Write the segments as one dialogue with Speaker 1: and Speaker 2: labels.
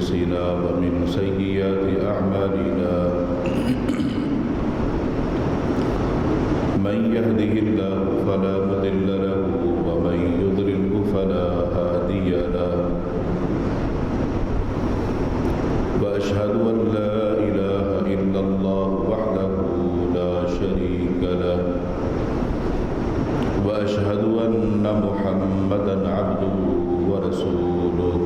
Speaker 1: أنفسنا ومن سيئات أعمالنا من يهده الله فلا مضل له ومن يضلله فلا هادي له وأشهد أن لا إله إلا الله وحده لا شريك له وأشهد أن محمدًا عبده ورسوله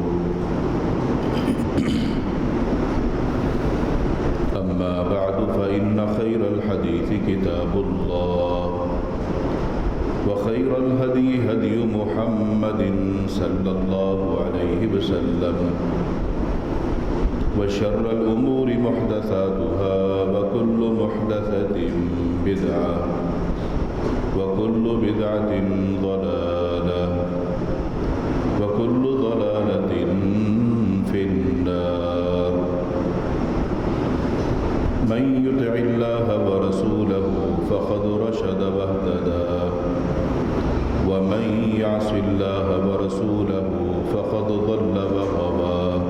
Speaker 1: أما بعد فإن خير الحديث كتاب الله وخير الهدي هدي محمد صلى الله عليه وسلم وشر الأمور محدثاتها وكل محدثة بدعة وكل بدعة ضلالة وكل ضلالة في النار من يطع الله ورسوله فقد رشد واهتدى ومن يعص الله ورسوله فقد ضل وغوى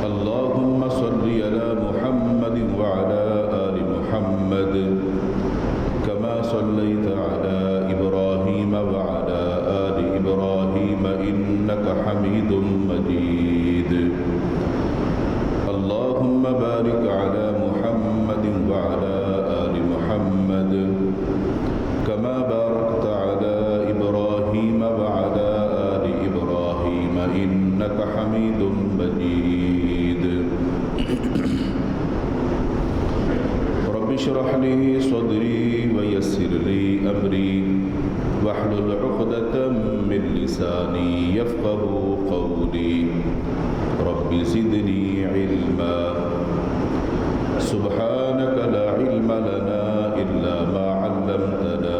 Speaker 1: اللهم صل على محمد وعلى آل محمد كما صليت على إبراهيم وعلى آل إبراهيم إنك حميد مجيد اللهم بارك على محمد وعلى آل محمد كما باركت على إبراهيم وعلى آل إبراهيم إنك حميد مجيد رب اشرح لي صدري ويسر لي أمري واحلل عقدة من لساني يفقه قولي رب زدني علما سبحانك لا علم لنا إلا ما علمتنا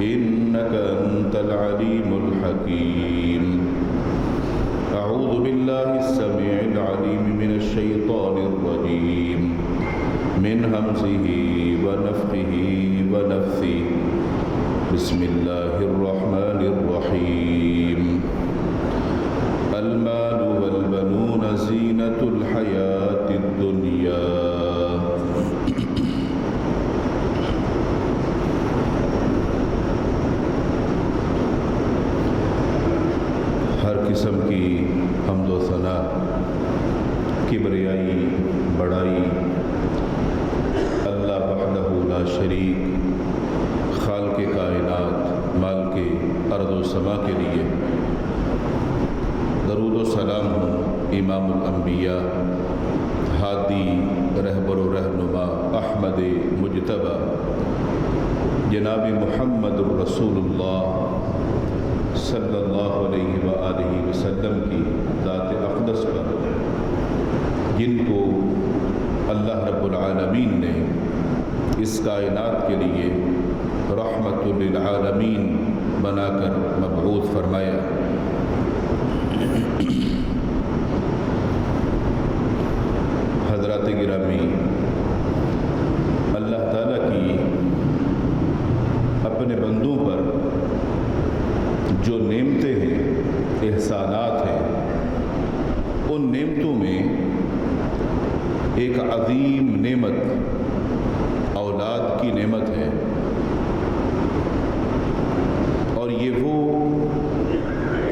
Speaker 1: إنك أنت العليم الحكيم أعوذ بالله السميع العليم من الشيطان الرجيم من همزه ونفخه ونفثه بسم الله الرحمن الرحيم المال والبنون زينة الحياة الدنيا ہر قسم کی حمد و ثنا کبریائی بڑائی اللہ وحدہ لا شریک خالق کائنات مالک ارض و سما کے لیے درود و سلام ہوں امام الانبیاء ہادی رہبر و رہنما احمد مجتبی جناب محمد الرسول اللہ صلی اللہ علیہ وآلہ وسلم کی ذات اقدس پر جن کو اللہ رب العالمین نے اس کائنات کے لیے رحمت للعالمین بنا کر مبعوث فرمایا حضرات گرامی اللہ تعالیٰ کی اپنے بندوں پر جو نعمتیں ہیں احسانات ہیں ان نعمتوں میں ایک عظیم نعمت اولاد کی نعمت ہے اور یہ وہ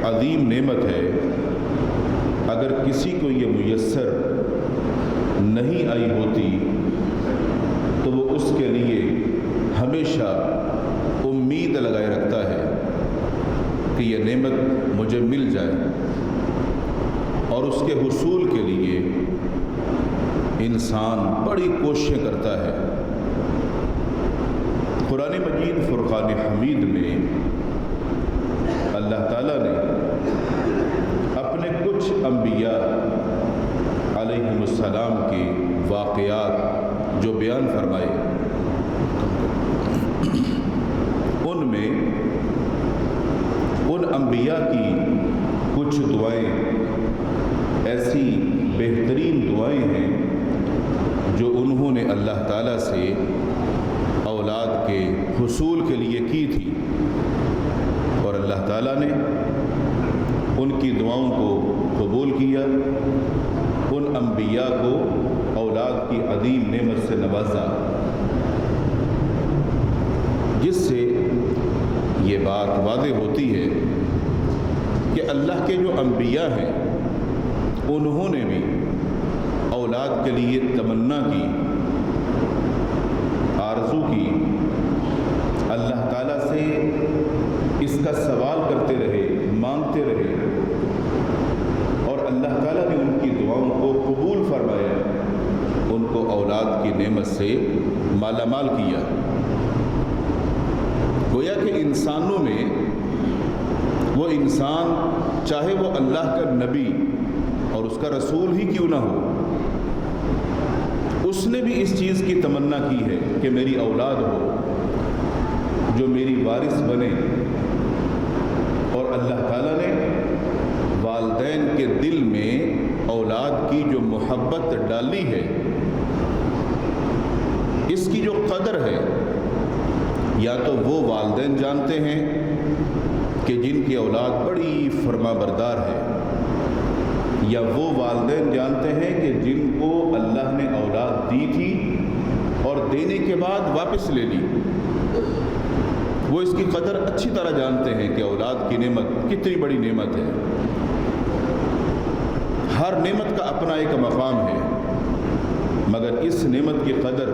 Speaker 1: عظیم نعمت ہے اگر کسی کو یہ میسر نہیں آئی ہوتی تو وہ اس کے لیے ہمیشہ امید لگائے رکھتا ہے کہ یہ نعمت مجھے مل جائے اور اس کے حصول کے لیے انسان بڑی کوششیں کرتا ہے۔ قرآن مجید فرقان حمید میں اللہ تعالیٰ نے اپنے کچھ انبیاء علیہم السلام کے واقعات جو بیان فرمائے ان میں ان انبیاء کی کچھ دعائیں ایسی بہترین دعائیں ہیں جو انہوں نے اللہ تعالیٰ سے اولاد کے حصول کے لیے کی تھی اور اللہ تعالیٰ نے ان کی دعاؤں کو قبول کیا، ان انبیاء کو اولاد کی عظیم نعمت سے نوازا، جس سے یہ بات واضح ہوتی ہے کہ اللہ کے جو انبیاء ہیں انہوں نے بھی اولاد کے لیے تمنا کی، آرزو کی، اللہ تعالیٰ سے اس کا سوال کرتے رہے، مانگتے رہے، اور اللہ تعالیٰ نے ان کی دعاؤں کو قبول فرمایا، ان کو اولاد کی نعمت سے مالا مال کیا۔ گویا کہ انسانوں میں وہ انسان چاہے وہ اللہ کا نبی اور اس کا رسول ہی کیوں نہ ہو، اس نے بھی اس چیز کی تمنا کی ہے کہ میری اولاد ہو جو میری وارث بنے، اور اللہ تعالیٰ نے والدین کے دل میں اولاد کی جو محبت ڈالی ہے، اس کی جو قدر ہے، یا تو وہ والدین جانتے ہیں کہ جن کی اولاد بڑی فرما بردار ہے، یا وہ والدین جانتے ہیں کہ جن کو اللہ نے اولاد دی تھی اور دینے کے بعد واپس لے لی، وہ اس کی قدر اچھی طرح جانتے ہیں کہ اولاد کی نعمت کتنی بڑی نعمت ہے۔ ہر نعمت کا اپنا ایک مقام ہے، مگر اس نعمت کی قدر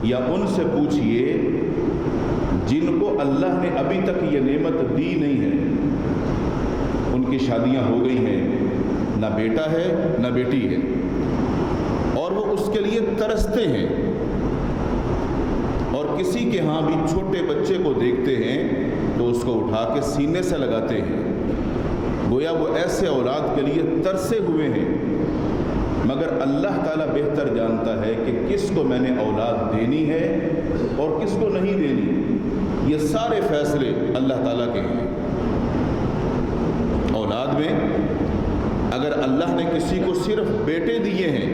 Speaker 1: یا ان سے پوچھئے جن کو اللہ نے ابھی تک یہ نعمت دی نہیں ہے، ان کی شادیاں ہو گئی ہیں، نہ بیٹا ہے نہ بیٹی ہے، اور وہ اس کے لیے ترستے ہیں، اور کسی کے ہاں بھی چھوٹے بچے کو دیکھتے ہیں تو اس کو اٹھا کے سینے سے لگاتے ہیں، گویا وہ ایسے اولاد کے لیے ترسے ہوئے ہیں، مگر اللہ تعالیٰ بہتر جانتا ہے کہ کس کو میں نے اولاد دینی ہے اور کس کو نہیں دینی۔ یہ سارے فیصلے اللہ تعالیٰ کے ہیں۔ اولاد میں اگر اللہ نے کسی کو صرف بیٹے دیے ہیں،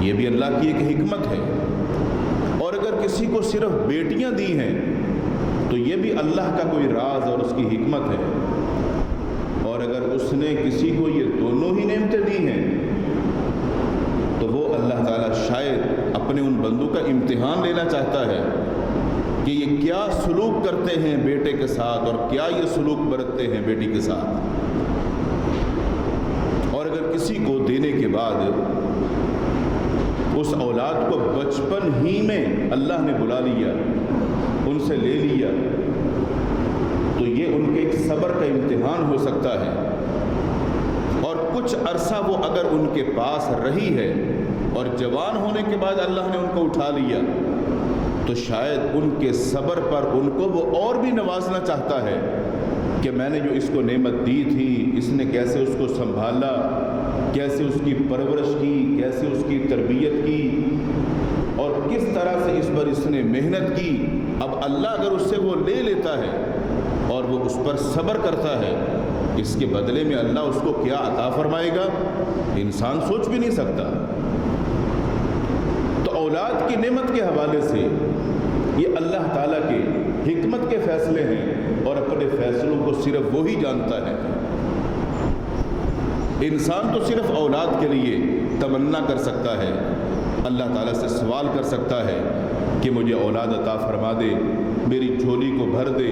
Speaker 1: یہ بھی اللہ کی ایک حکمت ہے، اور اگر کسی کو صرف بیٹیاں دی ہیں تو یہ بھی اللہ کا کوئی راز اور اس کی حکمت ہے، اور اگر اس نے کسی کو یہ دونوں ہی نعمتیں دی ہیں تو وہ اللہ تعالیٰ شاید اپنے ان بندوں کا امتحان لینا چاہتا ہے کہ یہ کیا سلوک کرتے ہیں بیٹے کے ساتھ اور کیا یہ سلوک برتتے ہیں بیٹی کے ساتھ۔ اور اگر کسی کو دینے کے بعد اس اولاد کو بچپن ہی میں اللہ نے بلا لیا، ان سے لے لیا، تو یہ ان کے ایک صبر کا امتحان ہو سکتا ہے، اور کچھ عرصہ وہ اگر ان کے پاس رہی ہے اور جوان ہونے کے بعد اللہ نے ان کو اٹھا لیا تو شاید ان کے صبر پر ان کو وہ اور بھی نوازنا چاہتا ہے کہ میں نے جو اس کو نعمت دی تھی، اس نے کیسے اس کو سنبھالا، کیسے اس کی پرورش کی، کیسے اس کی تربیت کی، اور کس طرح سے اس پر اس نے محنت کی۔ اب اللہ اگر اس سے وہ لے لیتا ہے اور وہ اس پر صبر کرتا ہے، اس کے بدلے میں اللہ اس کو کیا عطا فرمائے گا انسان سوچ بھی نہیں سکتا۔ تو اولاد کی نعمت کے حوالے سے یہ اللہ تعالیٰ کے حکمت کے فیصلے ہیں، اور اپنے فیصلوں کو صرف وہی جانتا ہے۔ انسان تو صرف اولاد کے لیے تمنا کر سکتا ہے، اللہ تعالیٰ سے سوال کر سکتا ہے کہ مجھے اولاد عطا فرما دے، میری جھولی کو بھر دے،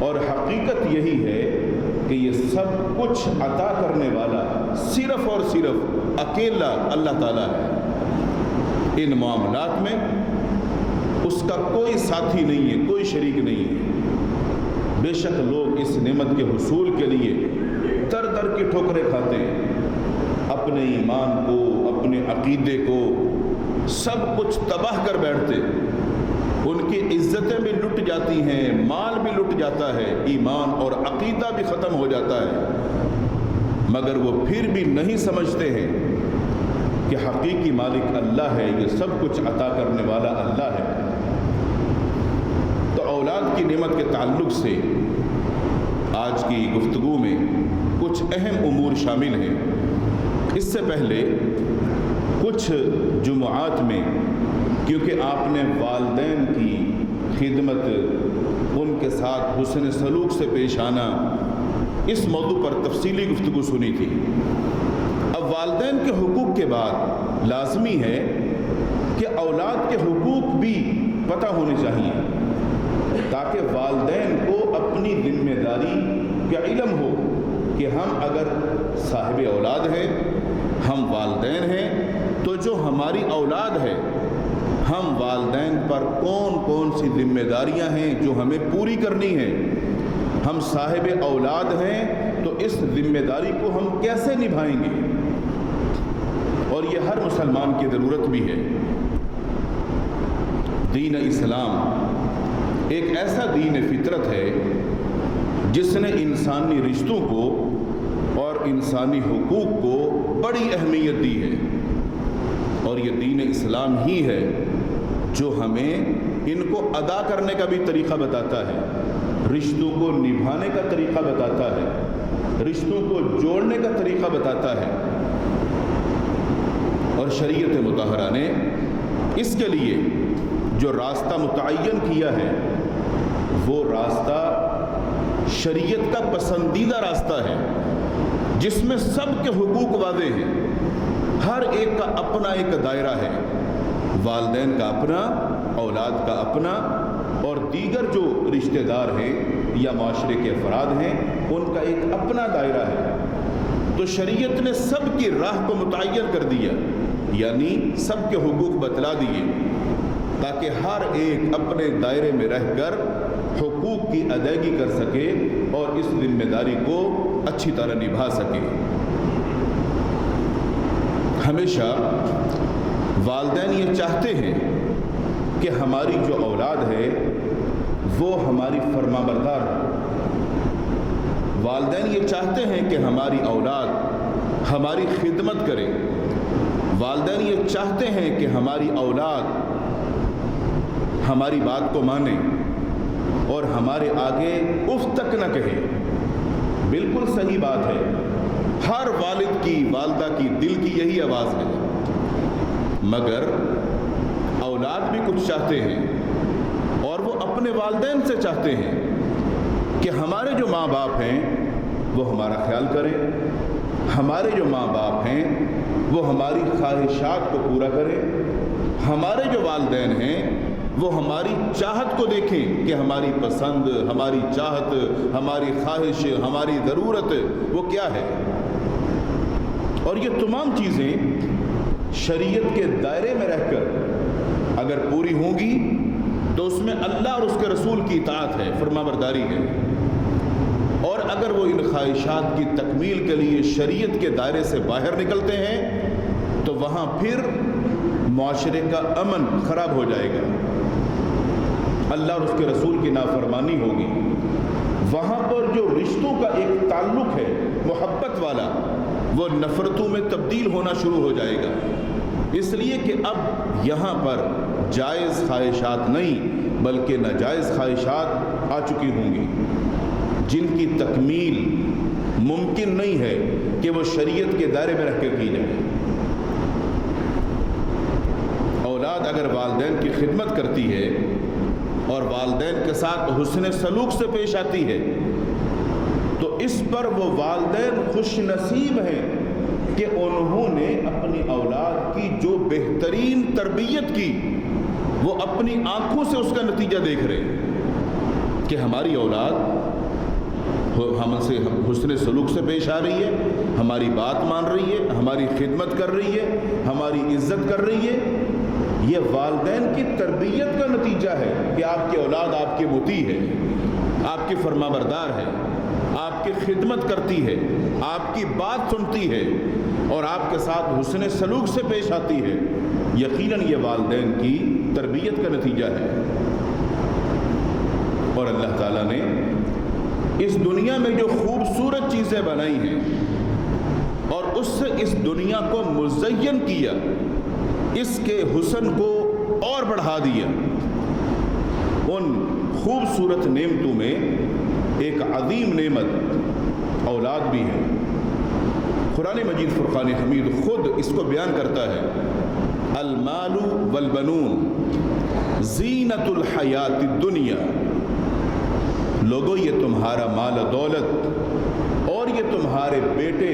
Speaker 1: اور حقیقت یہی ہے کہ یہ سب کچھ عطا کرنے والا صرف اور صرف اکیلا اللہ تعالیٰ ہے۔ ان معاملات میں اس کا کوئی ساتھی نہیں ہے، کوئی شریک نہیں ہے۔ بے شک لوگ اس نعمت کے حصول کے لیے در در کی ٹھوکریں کھاتے ہیں، اپنے ایمان کو، اپنے عقیدے کو سب کچھ تباہ کر بیٹھتے، ان کی عزتیں بھی لٹ جاتی ہیں، مال بھی لٹ جاتا ہے، ایمان اور عقیدہ بھی ختم ہو جاتا ہے، مگر وہ پھر بھی نہیں سمجھتے ہیں کہ حقیقی مالک اللہ ہے، یہ سب کچھ عطا کرنے والا اللہ ہے۔ تو اولاد کی نعمت کے تعلق سے آج کی گفتگو میں کچھ اہم امور شامل ہیں۔ اس سے پہلے کچھ جمعات میں، کیونکہ آپ نے والدین کی خدمت، ان کے ساتھ حسن سلوک سے پیش آنا، اس موضوع پر تفصیلی گفتگو سنی تھی۔ اب والدین کے حقوق کے بعد لازمی ہے کہ اولاد کے حقوق بھی پتہ ہونے چاہیے، تاکہ والدین کو اپنی ذمہ داری کا علم ہو کہ ہم اگر صاحب اولاد ہیں، ہم والدین ہیں، تو جو ہماری اولاد ہے، ہم والدین پر کون کون سی ذمہ داریاں ہیں جو ہمیں پوری کرنی ہیں۔ ہم صاحب اولاد ہیں تو اس ذمہ داری کو ہم کیسے نبھائیں گے، اور یہ ہر مسلمان کی ضرورت بھی ہے۔ دین اسلام ایک ایسا دین فطرت ہے جس نے انسانی رشتوں کو اور انسانی حقوق کو بڑی اہمیت دی ہے، اور یہ دین اسلام ہی ہے جو ہمیں ان کو ادا کرنے کا بھی طریقہ بتاتا ہے، رشتوں کو نبھانے کا طریقہ بتاتا ہے، رشتوں کو جوڑنے کا طریقہ بتاتا ہے۔ اور شریعت مطہرہ نے اس کے لیے جو راستہ متعین کیا ہے، وہ راستہ شریعت کا پسندیدہ راستہ ہے، جس میں سب کے حقوق واضح ہیں، ہر ایک کا اپنا ایک دائرہ ہے، والدین کا اپنا، اولاد کا اپنا، اور دیگر جو رشتہ دار ہیں یا معاشرے کے افراد ہیں ان کا ایک اپنا دائرہ ہے۔ تو شریعت نے سب کی راہ کو متعین کر دیا، یعنی سب کے حقوق بتلا دیے، تاکہ ہر ایک اپنے دائرے میں رہ کر حقوق کی ادائیگی کر سکے اور اس ذمہ داری کو اچھی طرح نبھا سکے۔ ہمیشہ والدین یہ چاہتے ہیں کہ ہماری جو اولاد ہے وہ ہماری فرما بردار ہو، والدین یہ چاہتے ہیں کہ ہماری اولاد ہماری خدمت کرے، والدین یہ چاہتے ہیں کہ ہماری اولاد ہماری بات کو مانے اور ہمارے آگے اف تک نہ کہے۔ بالکل صحیح بات ہے، ہر والد کی، والدہ کی دل کی یہی آواز ہے، مگر اولاد بھی کچھ چاہتے ہیں، اور وہ اپنے والدین سے چاہتے ہیں کہ ہمارے جو ماں باپ ہیں وہ ہمارا خیال کریں، ہمارے جو ماں باپ ہیں وہ ہماری خواہشات کو پورا کریں، ہمارے جو والدین ہیں وہ ہماری چاہت کو دیکھیں کہ ہماری پسند، ہماری چاہت، ہماری خواہش، ہماری ضرورت وہ کیا ہے۔ اور یہ تمام چیزیں شریعت کے دائرے میں رہ کر اگر پوری ہوں گی تو اس میں اللہ اور اس کے رسول کی اطاعت ہے، فرما برداری ہے، اور اگر وہ ان خواہشات کی تکمیل کے لیے شریعت کے دائرے سے باہر نکلتے ہیں تو وہاں پھر معاشرے کا امن خراب ہو جائے گا، اللہ اور اس کے رسول کی نافرمانی ہوگی، وہاں پر جو رشتوں کا ایک تعلق ہے محبت والا وہ نفرتوں میں تبدیل ہونا شروع ہو جائے گا۔ اس لیے کہ اب یہاں پر جائز خواہشات نہیں بلکہ ناجائز خواہشات آ چکی ہوں گی، جن کی تکمیل ممکن نہیں ہے کہ وہ شریعت کے دائرے میں رہ کے کی جائے۔ اولاد اگر والدین کی خدمت کرتی ہے اور والدین کے ساتھ حسن سلوک سے پیش آتی ہے تو اس پر وہ والدین خوش نصیب ہیں کہ انہوں نے اپنی اولاد کی جو بہترین تربیت کی وہ اپنی آنکھوں سے اس کا نتیجہ دیکھ رہے ہیں کہ ہماری اولاد ہم سے حسن سلوک سے پیش آ رہی ہے، ہماری بات مان رہی ہے، ہماری خدمت کر رہی ہے، ہماری عزت کر رہی ہے۔ یہ والدین کی تربیت کا نتیجہ ہے کہ آپ کی اولاد آپ کی مطیع ہے، آپ کی فرما بردار ہے، آپ کی خدمت کرتی ہے، آپ کی بات سنتی ہے اور آپ کے ساتھ حسن سلوک سے پیش آتی ہے۔ یقیناً یہ والدین کی تربیت کا نتیجہ ہے۔ اور اللہ تعالیٰ نے اس دنیا میں جو خوبصورت چیزیں بنائی ہیں اور اس سے اس دنیا کو مزین کیا، اس کے حسن کو اور بڑھا دیا، ان خوبصورت نعمتوں میں ایک عظیم نعمت اولاد بھی ہے۔ قرآن مجید فرقان حمید خود اس کو بیان کرتا ہے، المال والبنون زینت الحیات الدنیا، لوگو یہ تمہارا مال و دولت اور یہ تمہارے بیٹے،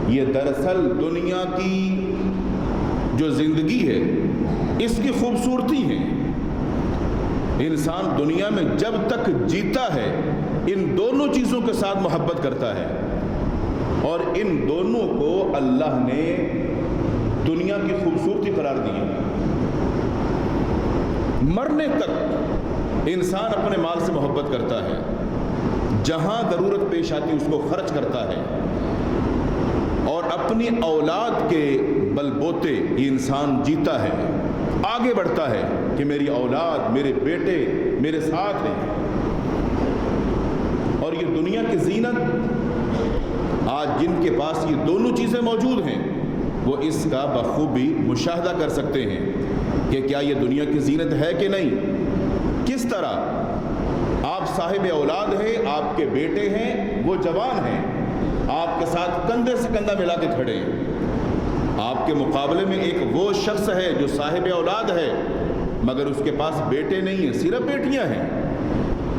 Speaker 1: یہ دراصل دنیا کی جو زندگی ہے اس کی خوبصورتی ہے۔ انسان دنیا میں جب تک جیتا ہے ان دونوں چیزوں کے ساتھ محبت کرتا ہے، اور ان دونوں کو اللہ نے دنیا کی خوبصورتی قرار دی ہے۔ مرنے تک انسان اپنے مال سے محبت کرتا ہے، جہاں ضرورت پیش آتی اس کو خرچ کرتا ہے، اور اپنی اولاد کے بل بوتے یہ انسان جیتا ہے، آگے بڑھتا ہے کہ میری اولاد، میرے بیٹے میرے ساتھ ہیں۔ اور یہ دنیا کی زینت، آج جن کے پاس یہ دونوں چیزیں موجود ہیں وہ اس کا بخوبی مشاہدہ کر سکتے ہیں کہ کیا یہ دنیا کی زینت ہے کہ نہیں۔ کس طرح آپ صاحب اولاد ہیں، آپ کے بیٹے ہیں، وہ جوان ہیں، آپ کے ساتھ کندھے سے کندھا ملا کے کھڑے ہیں۔ آپ کے مقابلے میں ایک وہ شخص ہے جو صاحب اولاد ہے مگر اس کے پاس بیٹے نہیں ہیں، صرف بیٹیاں ہیں،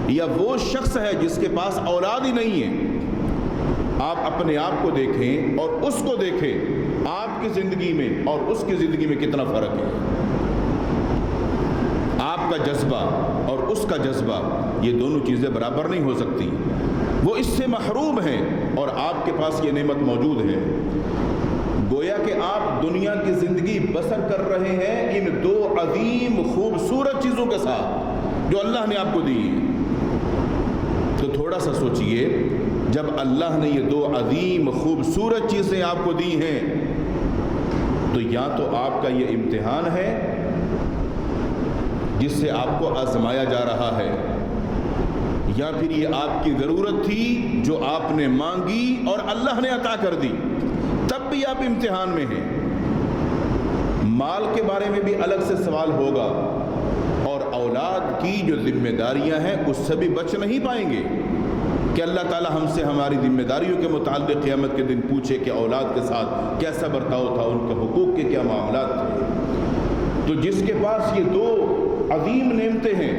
Speaker 1: یا وہ شخص ہے جس کے پاس اولاد ہی نہیں ہے۔ آپ اپنے آپ کو دیکھیں اور اس کو دیکھیں، آپ کی زندگی میں اور اس کی زندگی میں کتنا فرق ہے۔ آپ کا جذبہ اور اس کا جذبہ، یہ دونوں چیزیں برابر نہیں ہو سکتی۔ وہ اس سے محروم ہیں اور آپ کے پاس یہ نعمت موجود ہے۔ گویا کہ آپ دنیا کی زندگی بسر کر رہے ہیں ان دو عظیم خوبصورت چیزوں کے ساتھ جو اللہ نے آپ کو دی ہیں۔ تو تھوڑا سا سوچئے، جب اللہ نے یہ دو عظیم خوبصورت چیزیں آپ کو دی ہیں تو یا تو آپ کا یہ امتحان ہے جس سے آپ کو آزمایا جا رہا ہے، یا پھر یہ آپ کی ضرورت تھی جو آپ نے مانگی اور اللہ نے عطا کر دی، تب بھی آپ امتحان میں ہیں۔ مال کے بارے میں بھی الگ سے سوال ہوگا، اور اولاد کی جو ذمہ داریاں ہیں اس سے بھی بچ نہیں پائیں گے کہ اللہ تعالی ہم سے ہماری ذمہ داریوں کے متعلق قیامت کے دن پوچھے کہ اولاد کے ساتھ کیسا برتاؤ تھا، ان کے حقوق کے کیا معاملات تھے۔ تو جس کے پاس یہ دو عظیم نعمتیں ہیں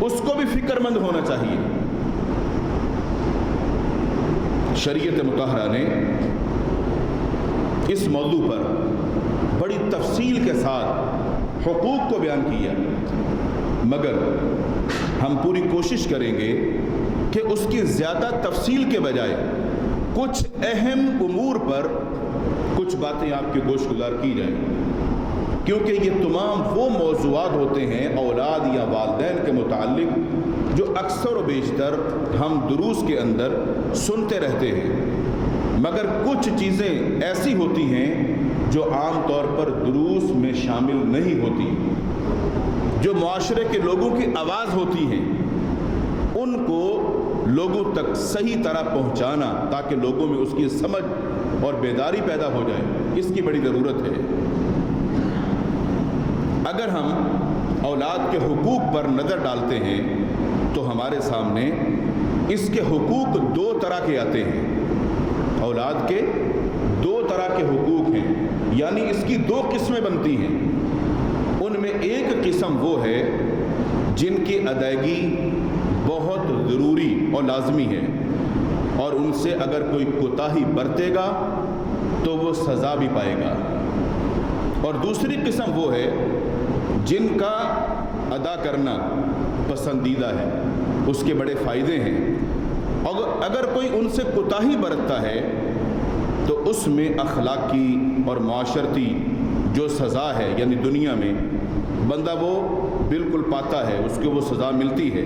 Speaker 1: اس کو بھی فکر مند ہونا چاہیے۔ شریعت مطہرہ نے اس موضوع پر بڑی تفصیل کے ساتھ حقوق کو بیان کیا، مگر ہم پوری کوشش کریں گے کہ اس کی زیادہ تفصیل کے بجائے کچھ اہم امور پر کچھ باتیں آپ کے گوش گزار کی جائیں، کیونکہ یہ تمام وہ موضوعات ہوتے ہیں اولاد یا والدین کے متعلق جو اکثر و بیشتر ہم دروس کے اندر سنتے رہتے ہیں، مگر کچھ چیزیں ایسی ہوتی ہیں جو عام طور پر دروس میں شامل نہیں ہوتی، جو معاشرے کے لوگوں کی آواز ہوتی ہیں، ان کو لوگوں تک صحیح طرح پہنچانا تاکہ لوگوں میں اس کی سمجھ اور بیداری پیدا ہو جائے، اس کی بڑی ضرورت ہے۔ اگر ہم اولاد کے حقوق پر نظر ڈالتے ہیں تو ہمارے سامنے اس کے حقوق دو طرح کے آتے ہیں۔ اولاد کے دو طرح کے حقوق ہیں، یعنی اس کی دو قسمیں بنتی ہیں۔ ان میں ایک قسم وہ ہے جن کی ادائیگی بہت ضروری اور لازمی ہے، اور ان سے اگر کوئی کوتاہی برتے گا تو وہ سزا بھی پائے گا، اور دوسری قسم وہ ہے جن کا ادا کرنا پسندیدہ ہے، اس کے بڑے فائدے ہیں، اور اگر کوئی ان سے کوتاہی برتتا ہے تو اس میں اخلاقی اور معاشرتی جو سزا ہے، یعنی دنیا میں بندہ وہ بالکل پاتا ہے، اس کو وہ سزا ملتی ہے،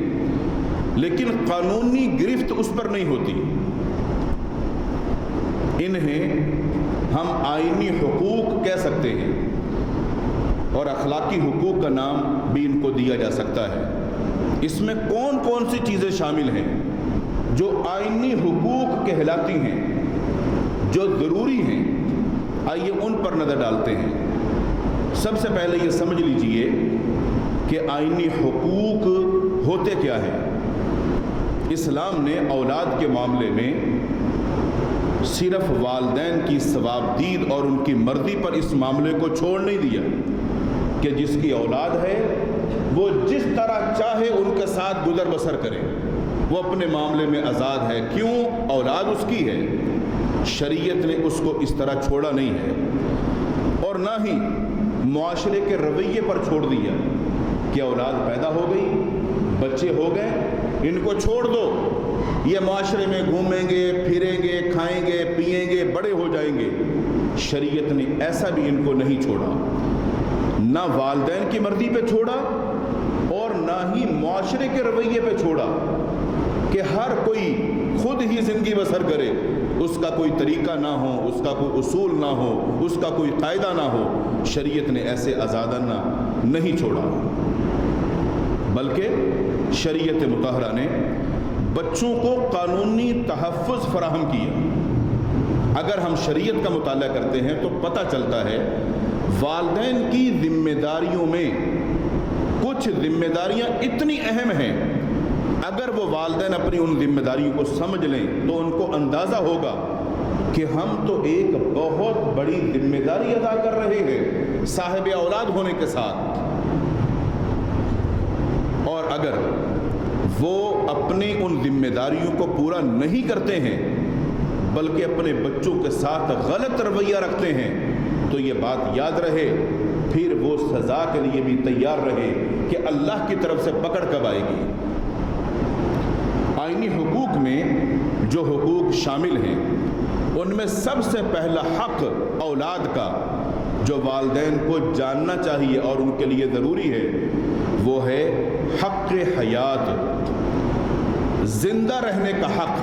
Speaker 1: لیکن قانونی گرفت اس پر نہیں ہوتی۔ انہیں ہم آئینی حقوق کہہ سکتے ہیں، اور اخلاقی حقوق کا نام بھی ان کو دیا جا سکتا ہے۔ اس میں کون کون سی چیزیں شامل ہیں جو آئینی حقوق کہلاتی ہیں، جو ضروری ہیں، آئیے ان پر نظر ڈالتے ہیں۔ سب سے پہلے یہ سمجھ لیجئے کہ آئینی حقوق ہوتے کیا ہیں۔ اسلام نے اولاد کے معاملے میں صرف والدین کی ثوابدید اور ان کی مرضی پر اس معاملے کو چھوڑ نہیں دیا کہ جس کی اولاد ہے وہ جس طرح چاہے ان کے ساتھ گزر بسر کرے، وہ اپنے معاملے میں آزاد ہے. کیوں؟ اولاد اس کی ہے. شریعت نے اس کو اس طرح چھوڑا نہیں ہے اور نہ ہی معاشرے کے رویے پر چھوڑ دیا کہ اولاد پیدا ہو گئی، بچے ہو گئے، ان کو چھوڑ دو، یہ معاشرے میں گھومیں گے، پھریں گے، کھائیں گے، پئیں گے، بڑے ہو جائیں گے. شریعت نے ایسا بھی ان کو نہیں چھوڑا، نہ والدین کی مرضی پہ چھوڑا اور نہ ہی معاشرے کے رویے پہ چھوڑا کہ ہر کوئی خود ہی زندگی بسر کرے، اس کا کوئی طریقہ نہ ہو، اس کا کوئی اصول نہ ہو، اس کا کوئی قاعدہ نہ ہو. شریعت نے ایسے آزادانہ نہیں چھوڑا، بلکہ شریعت مطہرہ نے بچوں کو قانونی تحفظ فراہم کیا. اگر ہم شریعت کا مطالعہ کرتے ہیں تو پتہ چلتا ہے والدین کی ذمہ داریوں میں کچھ ذمہ داریاں اتنی اہم ہیں، اگر وہ والدین اپنی ان ذمہ داریوں کو سمجھ لیں تو ان کو اندازہ ہوگا کہ ہم تو ایک بہت بڑی ذمہ داری ادا کر رہے ہیں صاحب اولاد ہونے کے ساتھ. اور اگر وہ اپنی ان ذمہ داریوں کو پورا نہیں کرتے ہیں بلکہ اپنے بچوں کے ساتھ غلط رویہ رکھتے ہیں تو یہ بات یاد رہے، پھر وہ سزا کے لیے بھی تیار رہے کہ اللہ کی طرف سے پکڑ کب آئے گی. آئینی حقوق میں جو حقوق شامل ہیں ان میں سب سے پہلا حق اولاد کا جو والدین کو جاننا چاہیے اور ان کے لیے ضروری ہے وہ ہے حق حیات، زندہ رہنے کا حق.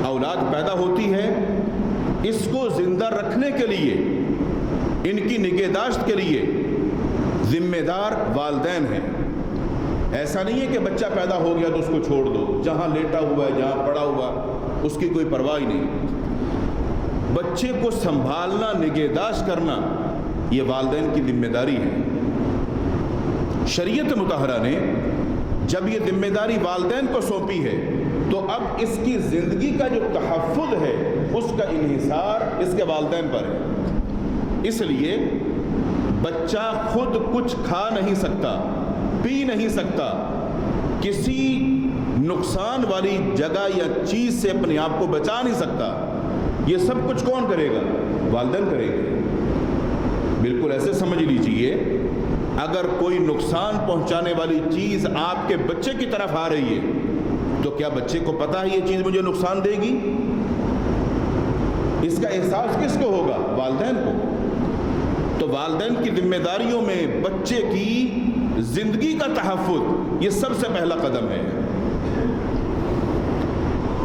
Speaker 1: اولاد پیدا ہوتی ہے، اس کو زندہ رکھنے کے لیے، ان کی نگہداشت کے لیے ذمہ دار والدین ہیں. ایسا نہیں ہے کہ بچہ پیدا ہو گیا تو اس کو چھوڑ دو، جہاں لیٹا ہوا ہے، جہاں پڑا ہوا اس کی کوئی پرواہ نہیں. بچے کو سنبھالنا، نگہداشت کرنا یہ والدین کی ذمہ داری ہے. شریعت مطہرہ نے جب یہ ذمہ داری والدین کو سونپی ہے تو اب اس کی زندگی کا جو تحفظ ہے اس کا انحصار اس کے والدین پر ہے. اس لیے بچہ خود کچھ کھا نہیں سکتا، پی نہیں سکتا، کسی نقصان والی جگہ یا چیز سے اپنے آپ کو بچا نہیں سکتا. یہ سب کچھ کون کرے گا؟ والدین کریں گے. بالکل ایسے سمجھ لیجئے اگر کوئی نقصان پہنچانے والی چیز آپ کے بچے کی طرف آ رہی ہے تو کیا بچے کو پتہ ہے یہ چیز مجھے نقصان دے گی؟ اس کا احساس کس کو ہوگا؟ والدین کو. تو والدین کی ذمہ داریوں میں بچے کی زندگی کا تحفظ یہ سب سے پہلا قدم ہے.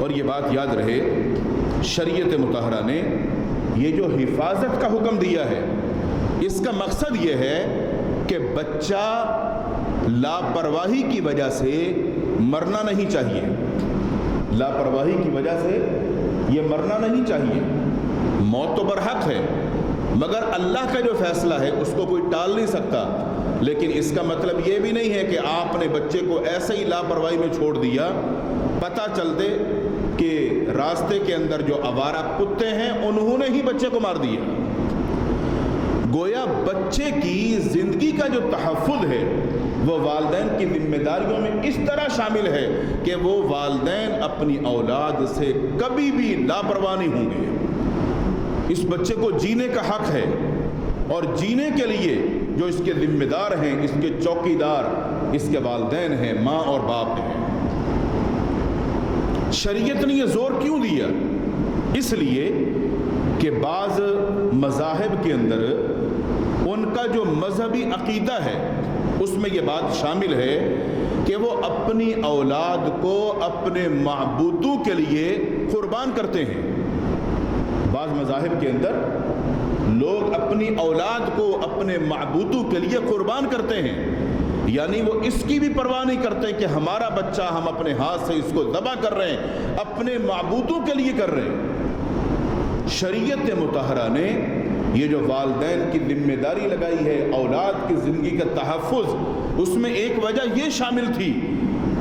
Speaker 1: اور یہ بات یاد رہے، شریعت مطہرہ نے یہ جو حفاظت کا حکم دیا ہے اس کا مقصد یہ ہے کہ بچہ لاپرواہی کی وجہ سے مرنا نہیں چاہیے. لاپرواہی کی وجہ سے یہ مرنا نہیں چاہیے. موت تو برحق ہے مگر اللہ کا جو فیصلہ ہے اس کو کوئی ٹال نہیں سکتا. لیکن اس کا مطلب یہ بھی نہیں ہے کہ آپ نے بچے کو ایسے ہی لاپرواہی میں چھوڑ دیا، پتہ چلتے کہ راستے کے اندر جو آوارہ کتے ہیں انہوں نے ہی بچے کو مار دیا. گویا بچے کی زندگی کا جو تحفظ ہے وہ والدین کی ذمہ داریوں میں اس طرح شامل ہے کہ وہ والدین اپنی اولاد سے کبھی بھی لاپرواہ نہیں ہوں گے. اس بچے کو جینے کا حق ہے اور جینے کے لیے جو اس کے ذمہ دار ہیں، اس کے چوکیدار اس کے والدین ہیں، ماں اور باپ ہیں. شریعت نے یہ زور کیوں دیا؟ اس لیے کہ بعض مذاہب کے اندر ان کا جو مذہبی عقیدہ ہے اس میں یہ بات شامل ہے کہ وہ اپنی اولاد کو اپنے معبودوں کے لیے قربان کرتے ہیں. بعض مذاہب کے اندر لوگ اپنی اولاد کو اپنے معبودوں کے لیے قربان کرتے ہیں، یعنی وہ اس کی بھی پرواہ نہیں کرتے کہ ہمارا بچہ ہم اپنے ہاتھ سے اس کو ذبح کر رہے ہیں، اپنے معبودوں کے لیے کر رہے ہیں. شریعت مطہرہ نے یہ جو والدین کی ذمہ داری لگائی ہے اولاد کی زندگی کا تحفظ، اس میں ایک وجہ یہ شامل تھی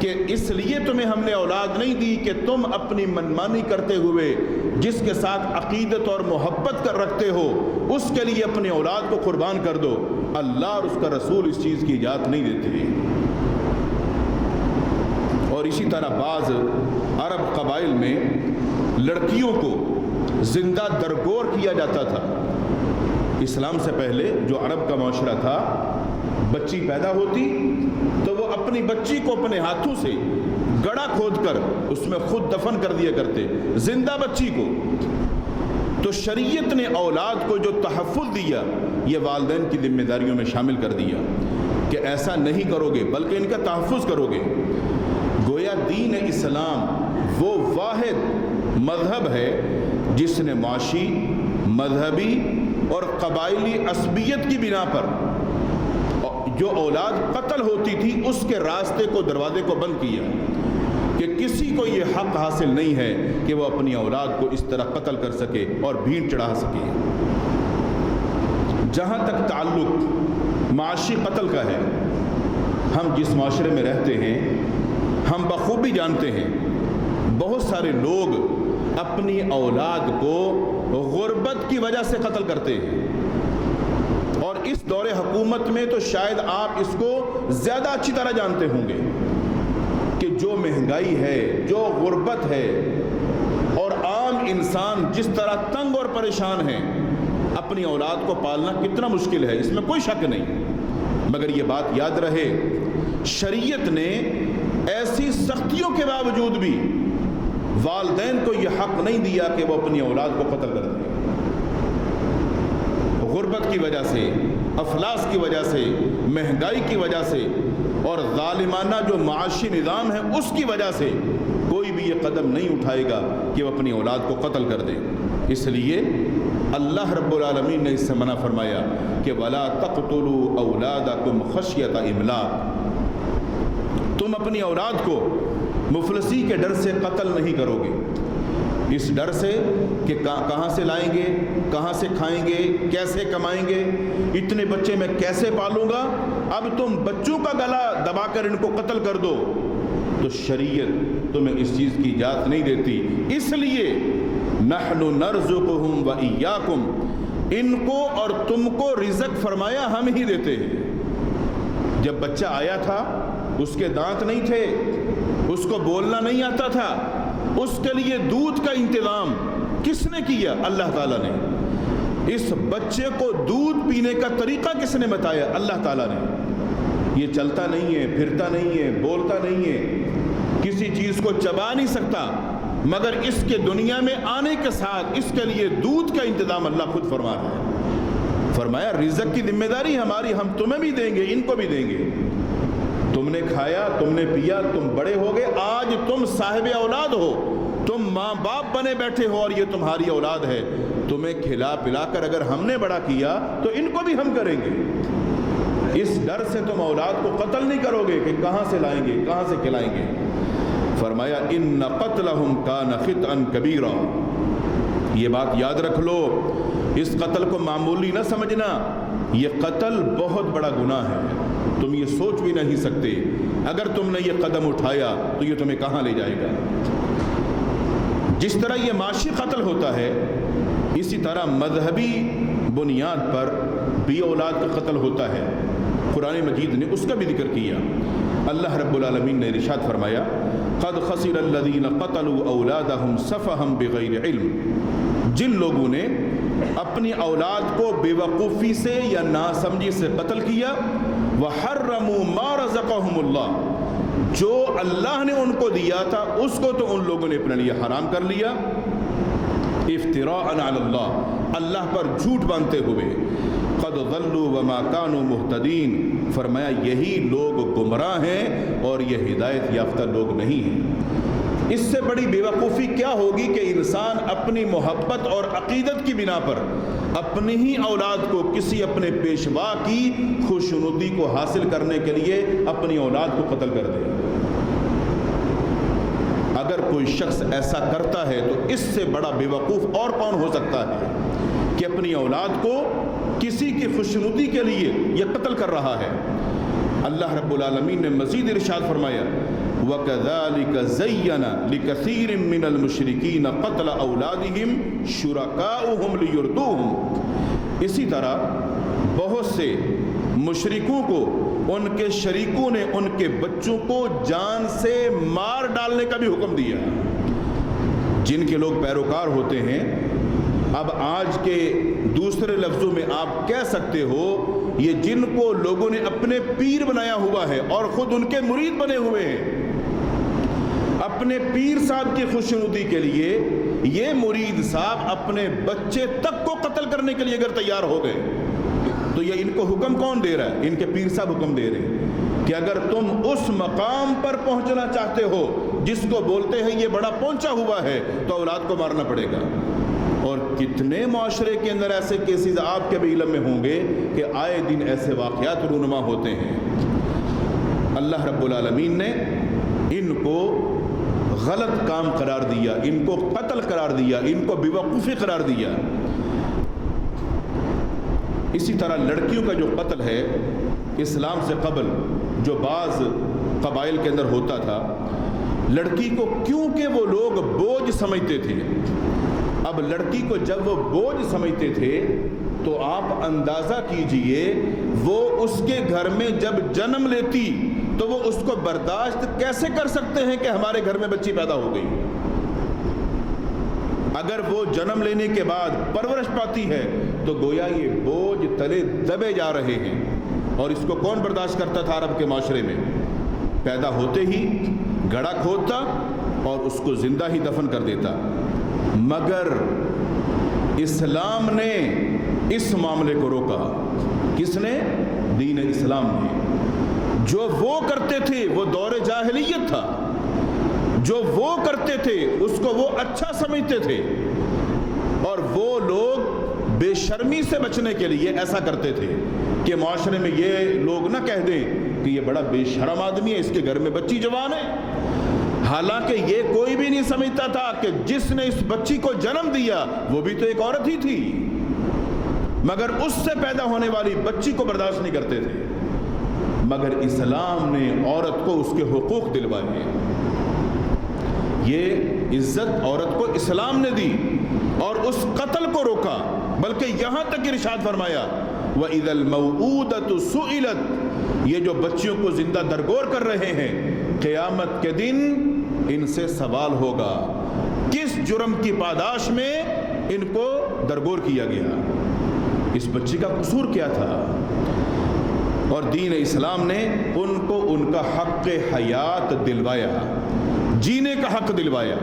Speaker 1: کہ اس لیے تمہیں ہم نے اولاد نہیں دی کہ تم اپنی منمانی کرتے ہوئے جس کے ساتھ عقیدت اور محبت کر رکھتے ہو اس کے لیے اپنی اولاد کو قربان کر دو. اللہ اور اس کا رسول اس چیز کی اجازت نہیں دیتے. اور اسی طرح بعض عرب قبائل میں لڑکیوں کو زندہ درگور کیا جاتا تھا۔ اسلام سے پہلے جو عرب کا معاشرہ تھا، بچی پیدا ہوتی تو وہ اپنی بچی کو اپنے ہاتھوں سے گڑھا کھود کر اس میں خود دفن کر دیا کرتے، زندہ بچی کو۔ تو شریعت نے اولاد کو جو تحفظ دیا، یہ والدین کی ذمہ داریوں میں شامل کر دیا کہ ایسا نہیں کرو گے بلکہ ان کا تحفظ کرو گے۔ گویا دین اسلام وہ واحد مذہب ہے جس نے معاشی، مذہبی اور قبائلی عصبیت کی بنا پر جو اولاد قتل ہوتی تھی اس کے راستے کو، دروازے کو بند کیا کہ کسی کو یہ حق حاصل نہیں ہے کہ وہ اپنی اولاد کو اس طرح قتل کر سکے اور بھیڑ چڑھا سکے۔ جہاں تک تعلق معاشی قتل کا ہے، ہم جس معاشرے میں رہتے ہیں ہم بخوبی جانتے ہیں بہت سارے لوگ اپنی اولاد کو غربت کی وجہ سے قتل کرتے ہیں، اور اس دور حکومت میں تو شاید آپ اس کو زیادہ اچھی طرح جانتے ہوں گے کہ جو مہنگائی ہے، جو غربت ہے، اور عام انسان جس طرح تنگ اور پریشان ہیں، اپنی اولاد کو پالنا کتنا مشکل ہے، اس میں کوئی شک نہیں۔ مگر یہ بات یاد رہے، شریعت نے ایسی سختیوں کے باوجود بھی والدین کو یہ حق نہیں دیا کہ وہ اپنی اولاد کو قتل کر دیں۔ غربت کی وجہ سے، افلاس کی وجہ سے، مہنگائی کی وجہ سے اور ظالمانہ جو معاشی نظام ہے اس کی وجہ سے کوئی بھی یہ قدم نہیں اٹھائے گا کہ وہ اپنی اولاد کو قتل کر دے۔ اس لیے اللہ رب العالمین نے اس سے منع فرمایا کہ وَلَا تَقْتُلُوا أَوْلَادَكُمْ خَشْيَةَ إِمْلَاقٍ، تم اپنی اولاد کو مفلسی کے ڈر سے قتل نہیں کرو گے، اس ڈر سے کہ کہاں سے لائیں گے، کہاں سے کھائیں گے، کیسے کمائیں گے، اتنے بچے میں کیسے پالوں گا، اب تم بچوں کا گلا دبا کر ان کو قتل کر دو تو شریعت تمہیں اس چیز کی اجازت نہیں دیتی۔ اس لیے نحن نرزقہم وإیاکم، ان کو اور تم کو رزق فرمایا ہم ہی دیتے ہیں۔ جب بچہ آیا تھا اس کے دانت نہیں تھے، اس کو بولنا نہیں آتا تھا، اس کے لیے دودھ کا انتظام کس نے کیا؟ اللہ تعالیٰ نے۔ اس بچے کو دودھ پینے کا طریقہ کس نے بتایا؟ اللہ تعالیٰ نے۔ یہ چلتا نہیں ہے، پھرتا نہیں ہے، بولتا نہیں ہے، کسی چیز کو چبا نہیں سکتا، مگر اس کے دنیا میں آنے کے ساتھ اس کے لیے دودھ کا انتظام اللہ خود فرما رہا ہے۔ فرمایا رزق کی ذمہ داری ہماری، ہم تمہیں بھی دیں گے، ان کو بھی دیں گے۔ تم نے کھایا، تم نے پیا، تم بڑے ہو گئے، آج تم صاحب اولاد ہو، تم ماں باپ بنے بیٹھے ہو اور یہ تمہاری اولاد ہے، تمہیں کھلا پلا کر اگر ہم نے بڑا کیا تو ان کو بھی ہم کریں گے۔ اس ڈر سے تم اولاد کو قتل نہیں کرو گے کہ کہاں سے لائیں گے، کہاں سے کھلائیں گے۔ فرمایا ان قتلہم کان خطئا کبیرا، یہ بات یاد رکھ لو، اس قتل کو معمولی نہ سمجھنا، یہ قتل بہت بڑا گناہ ہے، تم یہ سوچ بھی نہیں سکتے اگر تم نے یہ قدم اٹھایا تو یہ تمہیں کہاں لے جائے گا۔ جس طرح یہ معاشی قتل ہوتا ہے، اسی طرح مذہبی بنیاد پر بھی اولاد کا قتل ہوتا ہے۔ قرآن مجید نے اس کا بھی ذکر کیا۔ اللہ رب العالمین نے ارشاد فرمایا قد خسر الذین قتلوا اولادہم سفہا بغیر علم، جن لوگوں نے اپنی اولاد کو بے وقوفی سے یا ناسمجھی سے قتل کیا، وحرموا ما رزقہم اللہ، جو اللہ نے ان کو دیا تھا اس کو تو ان لوگوں نے اپنے لیے حرام کر لیا، افتراء علی اللہ، اللہ پر جھوٹ باندھتے ہوئے، قد ضلوا وما كانوا مہتدین، فرمایا یہی لوگ گمراہ ہیں اور یہ ہدایت یافتہ لوگ نہیں ہیں۔ اس سے بڑی بے وقوفی کیا ہوگی کہ انسان اپنی محبت اور عقیدت کی بنا پر اپنی ہی اولاد کو کسی اپنے پیشوا کی خوشنودی کو حاصل کرنے کے لیے اپنی اولاد کو قتل کر دے۔ اگر کوئی شخص ایسا کرتا ہے تو اس سے بڑا بے وقوف اور کون ہو سکتا ہے کہ اپنی اولاد کو کسی کی خوشنودی کے لیے یہ قتل کر رہا ہے۔ اللہ رب العالمین نے مزید ارشاد فرمایا وَكَذَلِكَ زَيَّنَ لِكَثِيرٍ مِّنَ الْمُشْرِكِينَ قَتْلَ أَوْلَادِهِمْ شُرَكَاؤُهُمْ لِيُرْدُوهُمْ، اسی طرح بہت سے مشرکوں کو ان کے شریکوں نے ان کے بچوں کو جان سے مار ڈالنے کا بھی حکم دیا۔ جن کے لوگ پیروکار ہوتے ہیں، اب آج کے دوسرے لفظوں میں آپ کہہ سکتے ہو یہ جن کو لوگوں نے اپنے پیر بنایا ہوا ہے اور خود ان کے مرید بنے ہوئے ہیں، اپنے پیر صاحب کی خوشنودی کے لیے یہ مرید صاحب اپنے بچے تک کو قتل کرنے کے لیے اگر تیار ہو گئے تو یہ ان کو حکم کون دے رہا ہے؟ ان کے پیر صاحب حکم دے رہے ہیں کہ اگر تم اس مقام پر پہنچنا چاہتے ہو جس کو بولتے ہیں یہ بڑا پہنچا ہوا ہے تو اولاد کو مارنا پڑے گا۔ اور کتنے معاشرے کے اندر ایسے کیسز آپ کے بھی علم میں ہوں گے کہ آئے دن ایسے واقعات رونما ہوتے ہیں۔ اللہ رب العالمین نے ان کو غلط کام قرار دیا، ان کو قتل قرار دیا، ان کو بیوقوفی قرار دیا۔ اسی طرح لڑکیوں کا جو قتل ہے اسلام سے قبل جو بعض قبائل کے اندر ہوتا تھا، لڑکی کو کیونکہ وہ لوگ بوجھ سمجھتے تھے، اب لڑکی کو جب وہ بوجھ سمجھتے تھے تو آپ اندازہ کیجئے وہ اس کے گھر میں جب جنم لیتی تو وہ اس کو برداشت کیسے کر سکتے ہیں کہ ہمارے گھر میں بچی پیدا ہو گئی؟ اگر وہ جنم لینے کے بعد پرورش پاتی ہے تو گویا یہ بوجھ تلے دبے جا رہے ہیں، اور اس کو کون برداشت کرتا تھا عرب کے معاشرے میں؟ پیدا ہوتے ہی گڑھا کھودتا اور اس کو زندہ ہی دفن کر دیتا۔ مگر اسلام نے اس معاملے کو روکا۔ کس نے؟ دین اسلام نے۔ جو وہ کرتے تھے وہ دور جاہلیت تھا، جو وہ کرتے تھے اس کو وہ اچھا سمجھتے تھے، اور وہ لوگ بے شرمی سے بچنے کے لیے ایسا کرتے تھے کہ معاشرے میں یہ لوگ نہ کہہ دیں کہ یہ بڑا بے شرم آدمی ہے، اس کے گھر میں بچی جوان ہے۔ حالانکہ یہ کوئی بھی نہیں سمجھتا تھا کہ جس نے اس بچی کو جنم دیا وہ بھی تو ایک عورت ہی تھی، مگر اس سے پیدا ہونے والی بچی کو برداشت نہیں کرتے تھے۔ مگر اسلام نے عورت کو اس کے حقوق دلوائے، یہ عزت عورت کو اسلام نے دی اور اس قتل کو روکا، بلکہ یہاں تک ارشاد فرمایا وَإِذَا الْمَوْءُودَةُ سُئِلَتْ، یہ جو بچیوں کو زندہ درگور کر رہے ہیں قیامت کے دن ان سے سوال ہوگا کس جرم کی پاداش میں ان کو درگور کیا گیا، اس بچی کا قصور کیا تھا؟ اور دین اسلام نے ان کو ان کا حق حیات دلوایا، جینے کا حق دلوایا۔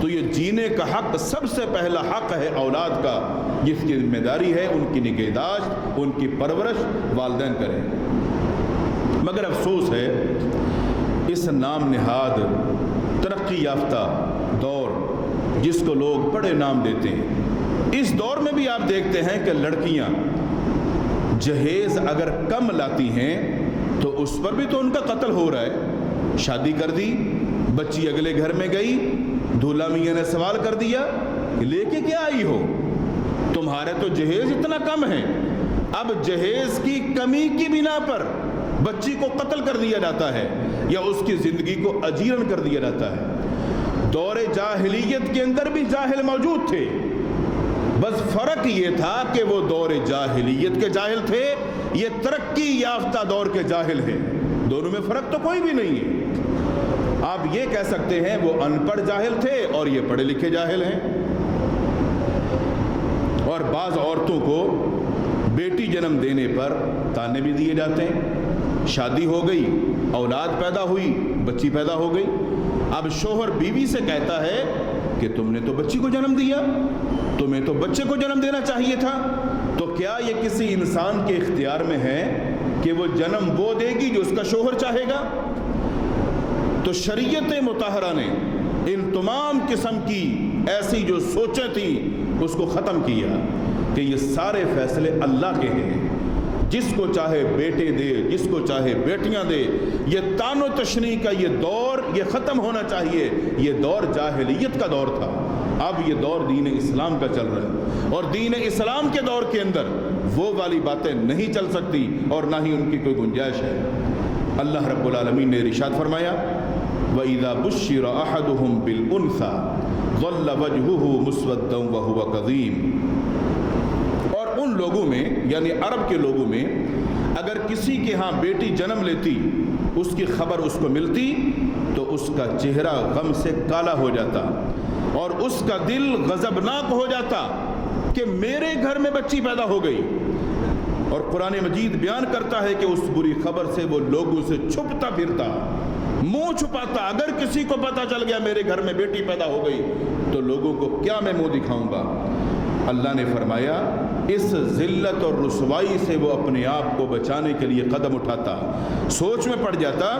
Speaker 1: تو یہ جینے کا حق سب سے پہلا حق ہے اولاد کا، جس کی ذمہ داری ہے ان کی نگہداشت، ان کی پرورش والدین کریں۔ مگر افسوس ہے اس نام نہاد ترقی یافتہ دور جس کو لوگ بڑے نام دیتے ہیں، اس دور میں بھی آپ دیکھتے ہیں کہ لڑکیاں جہیز اگر کم لاتی ہیں تو اس پر بھی تو ان کا قتل ہو رہا ہے۔ شادی کر دی، بچی اگلے گھر میں گئی، دھولا میاں نے سوال کر دیا لے کے کیا آئی ہو؟ تمہارے تو جہیز اتنا کم ہے۔ اب جہیز کی کمی کی بنا پر بچی کو قتل کر دیا جاتا ہے یا اس کی زندگی کو اجیرن کر دیا جاتا ہے۔ دور جاہلیت کے اندر بھی جاہل موجود تھے، بس فرق یہ تھا کہ وہ دور جاہلیت کے جاہل تھے، یہ ترقی یافتہ دور کے جاہل ہیں، دونوں میں فرق تو کوئی بھی نہیں ہے۔ آپ یہ کہہ سکتے ہیں وہ ان پڑھ جاہل تھے اور یہ پڑھے لکھے جاہل ہیں۔ اور بعض عورتوں کو بیٹی جنم دینے پر تانے بھی دیے جاتے ہیں، شادی ہو گئی، اولاد پیدا ہوئی، بچی پیدا ہو گئی، اب شوہر بیوی سے کہتا ہے کہ تم نے تو بچی کو جنم دیا، تمہیں تو بچے کو جنم دینا چاہیے تھا۔ تو کیا یہ کسی انسان کے اختیار میں ہے کہ وہ جنم وہ دے گی جو اس کا شوہر چاہے گا؟ تو شریعت مطہرہ نے ان تمام قسم کی ایسی جو سوچیں تھیں اس کو ختم کیا کہ یہ سارے فیصلے اللہ کے ہیں، جس کو چاہے بیٹے دے، جس کو چاہے بیٹیاں دے۔ یہ تان و تشنیع کا یہ دور یہ ختم ہونا چاہیے، یہ دور جاہلیت کا دور تھا، اب یہ دور دین اسلام کا چل رہا ہے، اور دین اسلام کے دور کے اندر وہ والی باتیں نہیں چل سکتی اور نہ ہی ان کی کوئی گنجائش ہے۔ اللہ رب العالمین نے ارشاد فرمایا وَإِذَا بُشِّرَ أَحَدُهُمْ بِالْأُنْثَى ظَلَّ وَجْهُهُ مُسْوَدًّا وَهُوَ كَظِيمٌ، اور ان ان لوگوں میں یعنی عرب کے لوگوں میں اگر کسی کے ہاں بیٹی جنم لیتی، اس کی خبر اس کو ملتی تو اس کا چہرہ غم سے کالا ہو جاتا اور اس کا دل غضبناک ہو جاتا کہ میرے گھر میں بچی پیدا ہو گئی۔ اور قرآن مجید بیان کرتا ہے کہ اس بری خبر سے وہ لوگوں سے چھپتا پھرتا، منہ چھپاتا۔ اگر کسی کو پتہ چل گیا میرے گھر میں بیٹی پیدا ہو گئی تو لوگوں کو کیا میں منہ دکھاؤں گا؟ اللہ نے فرمایا اس ذلت اور رسوائی سے وہ اپنے آپ کو بچانے کے لیے قدم اٹھاتا، سوچ میں پڑ جاتا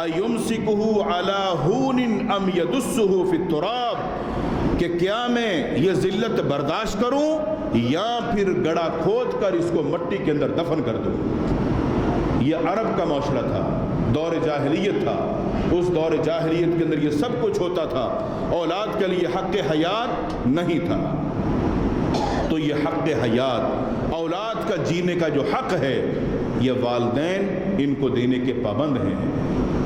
Speaker 1: اَيُمْسِكُهُ عَلَى هُونٍ أَمْ يَدُسُّهُ فِي التُّرَابِ کہ کیا میں یہ ذلت برداشت کروں یا پھر گڑھا کھود کر اس کو مٹی کے اندر دفن کر دوں۔ یہ عرب کا معاشرہ تھا، دور جاہلیت تھا۔ اس دور جاہلیت کے اندر یہ سب کچھ ہوتا تھا، اولاد کے لیے حق حیات نہیں تھا۔ تو یہ حق حیات، اولاد کا جینے کا جو حق ہے، یہ والدین ان کو دینے کے پابند ہیں۔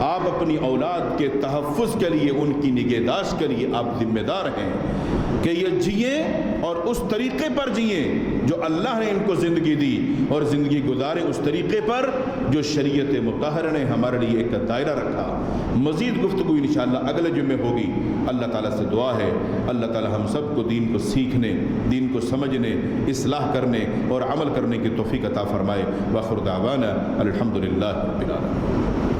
Speaker 1: آپ اپنی اولاد کے تحفظ کے لیے، ان کی نگہداشت کے لیے آپ ذمہ دار ہیں کہ یہ جئیں اور اس طریقے پر جئیں جو اللہ نے ان کو زندگی دی، اور زندگی گزاریں اس طریقے پر جو شریعت مطہرہ نے ہمارے لیے ایک دائرہ رکھا۔ مزید گفتگو انشاءاللہ اگلے جمعے ہوگی۔ اللہ تعالیٰ سے دعا ہے اللہ تعالیٰ ہم سب کو دین کو سیکھنے، دین کو سمجھنے، اصلاح کرنے اور عمل کرنے کی توفیق عطا فرمائے۔ وآخر دعوانا الحمدللہ رب العالمین۔